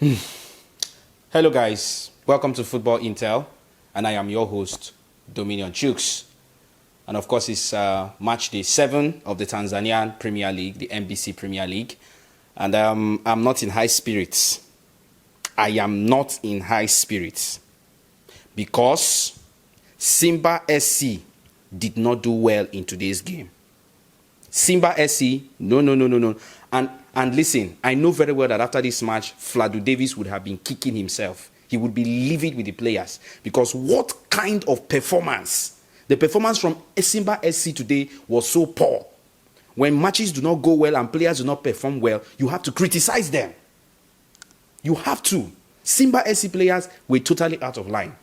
Hello guys, welcome to Football Intel, and I am your host, Dominion Chooks. And of course, it's match day 7 of the Tanzanian Premier League, the NBC Premier League. And I'm not in high spirits. I am not in high spirits because Simba SC did not do well in today's game. Simba SC, no. And listen, I know very well that after this match, Fladu Davis would have been kicking himself. He would be livid with the players because what kind of performance? The performance from Simba SC today was so poor. When matches do not go well and players do not perform well, you have to criticize them. You have to. Simba SC players were totally out of line.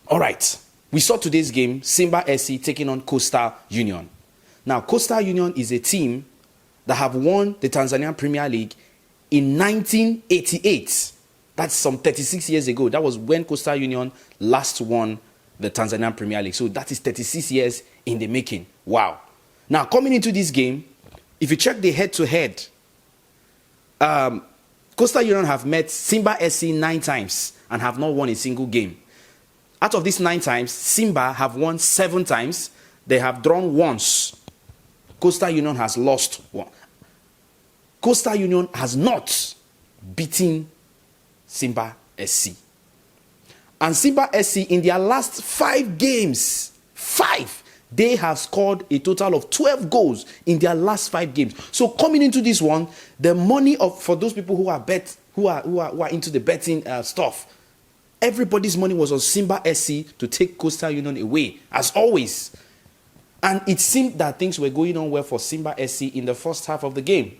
All right. We saw today's game, Simba SC taking on Coastal Union. Now, Coastal Union is a team that have won the Tanzanian Premier League in 1988. That's some 36 years ago. That was when Coastal Union last won the Tanzanian Premier League. So that is 36 years in the making. Wow. Now, coming into this game, if you check the head-to-head, Coastal Union have met Simba SC 9 times and have not won a single game. Out of these 9 times, Simba have won 7 times. They have drawn once. Coastal Union has lost one. Coastal Union has not beaten Simba SC. And Simba SC, in their last 5 games, they have scored a total of 12 goals in their last 5 games. So coming into this one, the money for those people who are into the betting stuff, everybody's money was on Simba SC to take Coastal Union away, as always. And it seemed that things were going on well for Simba SC in the first half of the game.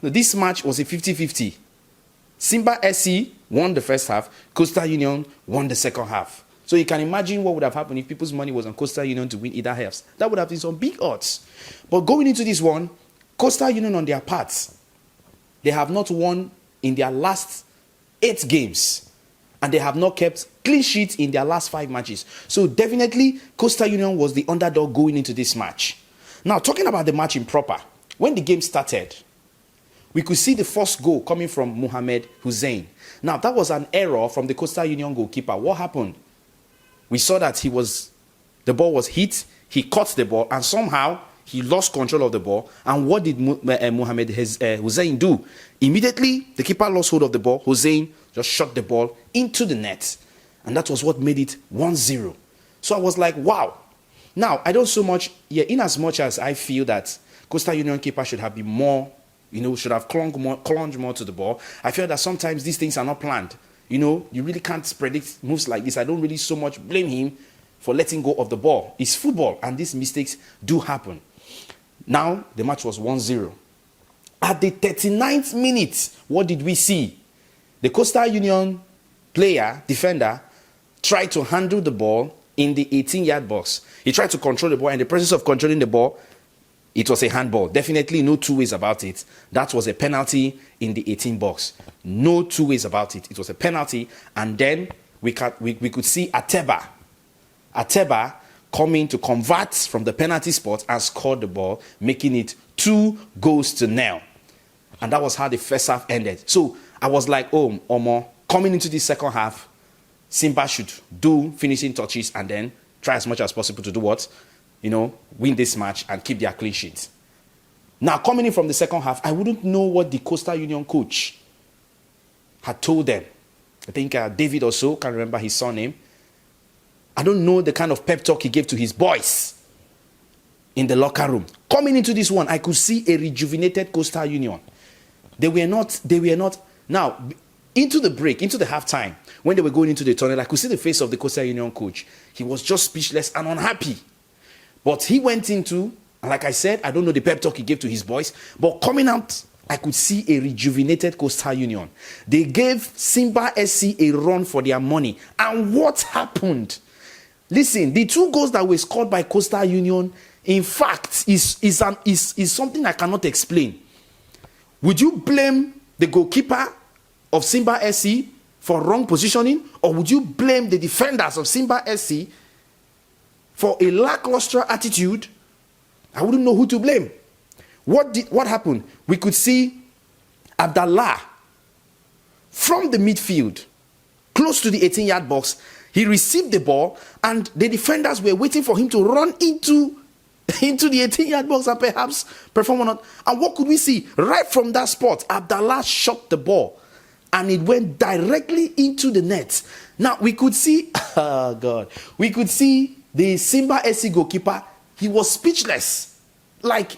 Now, this match was a 50-50. Simba SC won the first half, Coastal Union won the second half. So you can imagine what would have happened if people's money was on Coastal Union to win either halves. That would have been some big odds. But going into this one, Coastal Union on their part, they have not won in their last 8 games. And they have not kept clean sheets in their last 5 matches. So definitely, Coastal Union was the underdog going into this match. Now, talking about the match in proper, when the game started, we could see the first goal coming from Mohamed Hussein. Now, that was an error from the Coastal Union goalkeeper. What happened? We saw that the ball was hit, he caught the ball, and somehow he lost control of the ball. And what did Mohamed Hussein do? Immediately, the keeper lost hold of the ball. Hussein just shot the ball into the net. And that was what made it 1-0. So I was like, wow. Now, I don't so much, in as much as I feel that Coastal Union keeper should have been more, should have clung more to the ball. I feel that sometimes these things are not planned. You really can't predict moves like this. I don't really so much blame him for letting go of the ball. It's football, and these mistakes do happen. Now, the match was 1-0. At the 39th minute, what did we see? The Coastal Union defender, tried to handle the ball in the 18-yard box. He tried to control the ball, and in the process of controlling the ball, it was a handball. Definitely no 2 ways about it. That was a penalty in the 18 box. No 2 ways about it. It was a penalty. And then we could see Ateba coming to convert from the penalty spot and score the ball, making it 2-0. And that was how the first half ended. So I was like, oh, Omo, coming into the second half, Simba should do finishing touches and then try as much as possible to do what? Win this match and keep their clean sheet. Now, coming in from the second half, I wouldn't know what the Coastal Union coach had told them. I think David or so, can't remember his surname. I don't know the kind of pep talk he gave to his boys in the locker room. Coming into this one, I could see a rejuvenated Coastal Union. They were not. Now, into the break, into the halftime, when they were going into the tunnel, I could see the face of the Coastal Union coach. He was just speechless and unhappy. But he went into, and like I said, I don't know the pep talk he gave to his boys, but coming out, I could see a rejuvenated Coastal Union. They gave Simba SC a run for their money. And what happened? Listen, the 2 goals that were scored by Coastal Union, in fact, is something I cannot explain. Would you blame the goalkeeper of Simba SC for wrong positioning, or would you blame the defenders of Simba SC for a lackluster attitude? I wouldn't know who to blame. What happened? We could see Abdallah from the midfield, close to the 18-yard box. He received the ball, and the defenders were waiting for him to run into the 18-yard box and perhaps perform or not. And what could we see? Right from that spot, Abdallah shot the ball, and it went directly into the net. Now, we could see, oh God, we could see the Simba SC goalkeeper. He was speechless. Like,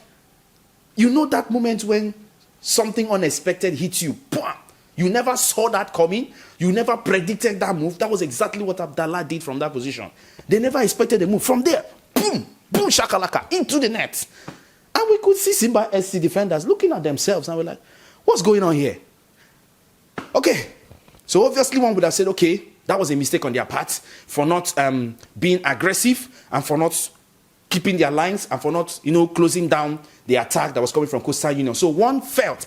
you know that moment when something unexpected hits you. Bam! You never saw that coming. You never predicted that move. That was exactly what Abdallah did from that position. They never expected the move. From there, boom, boom, shakalaka, into the net. And we could see Simba SC defenders looking at themselves and we're like, what's going on here? Okay. So obviously one would have said, okay, that was a mistake on their part for not being aggressive and for not keeping their lines and for not, closing down the attack that was coming from Coastal Union. So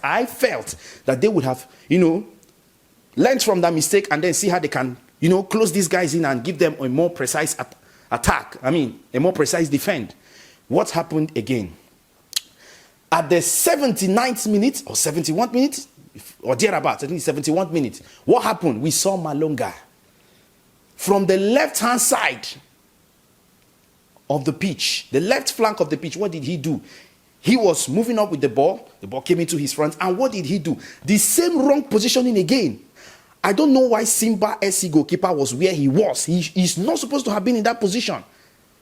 I felt that they would have, learned from that mistake and then see how they can, close these guys in and give them a more precise attack. A more precise defend. What happened again? At the 79th minute or 71st minute, or thereabouts, I think 71st minute, what happened? We saw Malonga from the left-hand side of the pitch, the left flank of the pitch. What did he do? He was moving up with the ball came into his front, and what did he do? The same wrong positioning again. I don't know why Simba SC goalkeeper was where he was. He's not supposed to have been in that position.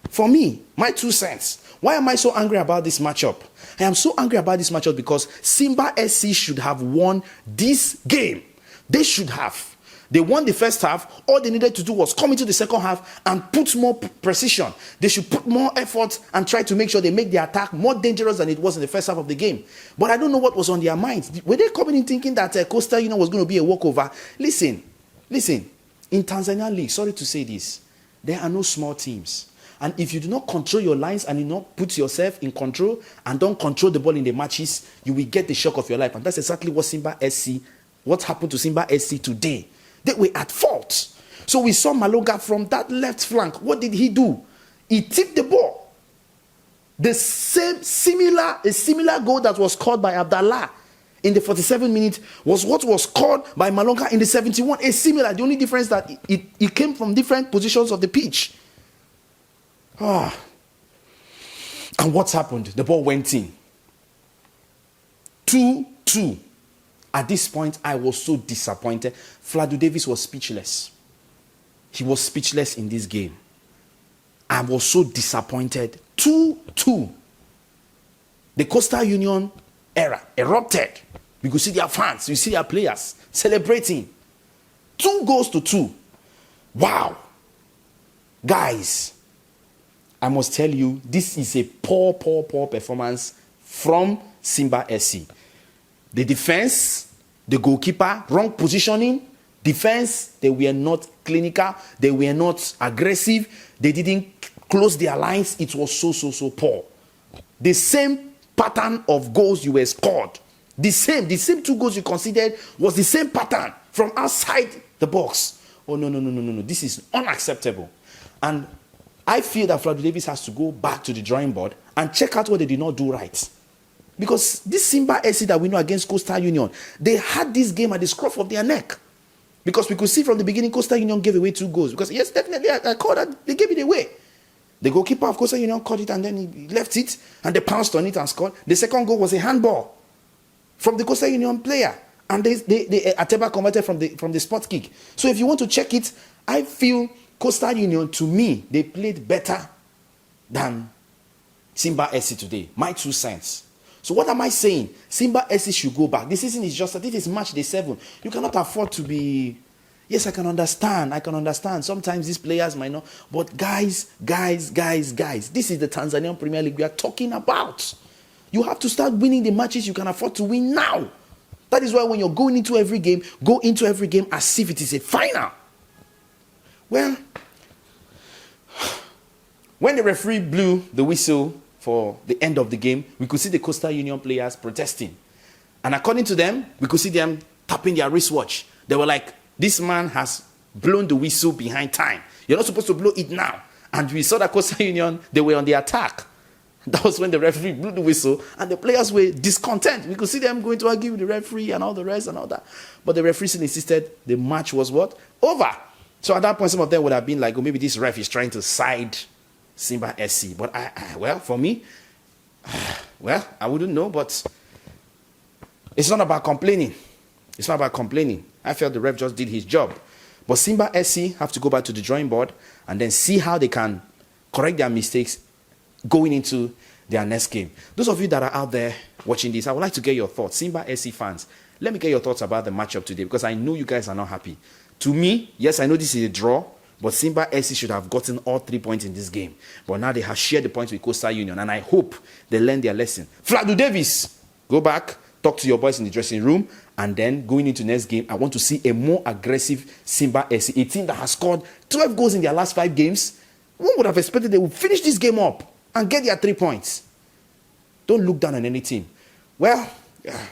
For me, my 2 cents. Why am I so angry about this matchup? I am so angry about this matchup because Simba SC should have won this game. They should have. They won the first half. All they needed to do was come into the second half and put more precision. They should put more effort and try to make sure they make the attack more dangerous than it was in the first half of the game. But I don't know what was on their minds. Were they coming in thinking that Coastal Union was going to be a walkover? Listen. In Tanzania League, sorry to say this, there are no small teams. And if you do not control your lines and you not put yourself in control and don't control the ball in the matches, you will get the shock of your life. And that's exactly what happened to Simba SC today. They were at fault. So we saw Malonga from that left flank. What did he do? He tipped the ball. A similar goal that was scored by Abdallah in the 47th minute was what was scored by Malonga in the 71. The only difference that it came from different positions of the pitch. And what's happened? The ball went in. 2-2. At this point, I was so disappointed. Fladu Davis was speechless. He was speechless in this game. I was so disappointed. 2-2. The Coastal Union era erupted. We could see their fans, we see their players celebrating. 2-2. Wow. Guys, I must tell you, this is a poor performance from Simba SC. The defense, the goalkeeper, wrong positioning. Defense, they were not clinical. They were not aggressive. They didn't close their lines. It was so poor. The same pattern of goals you were scored. The same 2 goals you considered was the same pattern from outside the box. Oh, no. This is unacceptable. And I feel that Fladu Davis has to go back to the drawing board and check out what they did not do right. Because this Simba SC that we know against Coastal Union, they had this game at the scruff of their neck. Because we could see from the beginning, Coastal Union gave away 2 goals. Because yes, definitely, I called that they gave it away. The goalkeeper of Coastal Union caught it and then he left it and they pounced on it and scored. The second goal was a handball from the Coastal Union player. And Ateba converted from the spot kick. So if you want to check it, I feel Coastal Union, to me, they played better than Simba SC today. My 2 cents. So what am I saying? Simba SC should go back. This season is just, this is match day 7. You cannot afford to be, yes, I can understand. Sometimes these players might not, but guys, this is the Tanzanian Premier League we are talking about. You have to start winning the matches you can afford to win now. That is why when you're going into every game, go into every game as if it is a final. Well, when the referee blew the whistle for the end of the game, we could see the Coastal Union players protesting. And according to them, we could see them tapping their wristwatch. They were like, this man has blown the whistle behind time. You're not supposed to blow it now. And we saw that Coastal Union, they were on the attack. That was when the referee blew the whistle and the players were discontent. We could see them going to argue with the referee and all the rest and all that. But the referee still insisted the match was what? Over. So at that point, some of them would have been like, oh, maybe this ref is trying to side Simba SC. But well, for me, well, I wouldn't know, but it's not about complaining. It's not about complaining. I felt the ref just did his job. But Simba SC have to go back to the drawing board and then see how they can correct their mistakes going into their next game. Those of you that are out there watching this, I would like to get your thoughts. Simba SC fans, let me get your thoughts about the matchup today, because I know you guys are not happy. To me, yes, I know this is a draw, but Simba SC should have gotten all 3 points in this game. But now they have shared the points with Coastal Union, and I hope they learn their lesson. Fladu Davis, go back, talk to your boys in the dressing room, and then going into next game, I want to see a more aggressive Simba SC, a team that has scored 12 goals in their last 5 games. One would have expected they would finish this game up and get their 3 points. Don't look down on any team. Well, yeah,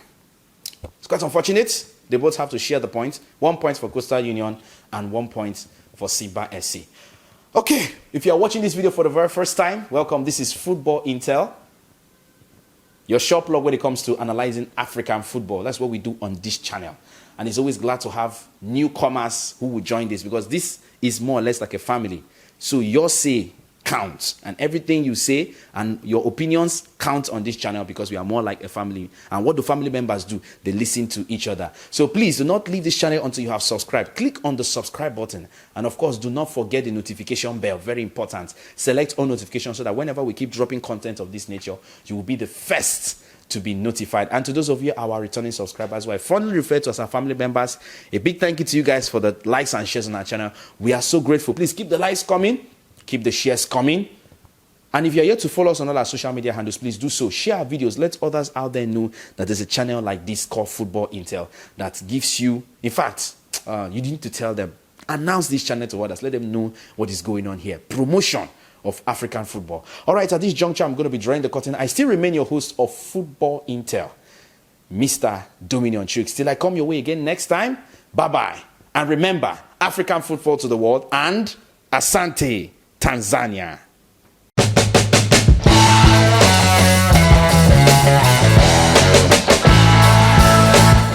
it's quite unfortunate. They both have to share the points. 1 point for Coastal Union and 1 point for Simba SC. Okay, if you are watching this video for the very first time, welcome. This is Football Intel, your shop log when it comes to analyzing African football. That's what we do on this channel. And it's always glad to have newcomers who will join this, because this is more or less like a family. So your say counts, and everything you say and your opinions count on this channel, because we are more like a family. And what do family members do? They listen to each other. So please do not leave this channel until you have subscribed. Click on the subscribe button, and of course do not forget the notification bell. Very important. Select all notifications so that whenever we keep dropping content of this nature, you will be the first to be notified. And to those of you, our returning subscribers, who I fondly refer to as our family members, a big thank you to you guys for the likes and shares on our channel. We are so grateful. Please keep the likes coming, keep the shares coming. And if you're yet to follow us on all our social media handles, please do so. Share our videos. Let others out there know that there's a channel like this called Football Intel that gives you, in fact, you need to tell them. Announce this channel to others. Let them know what is going on here. Promotion of African football. All right, at this juncture, I'm going to be drawing the curtain. I still remain your host of Football Intel, Mr. Dominion Tricks. Till I come your way again next time, bye-bye. And remember, African football to the world, and Asante, Tanzania.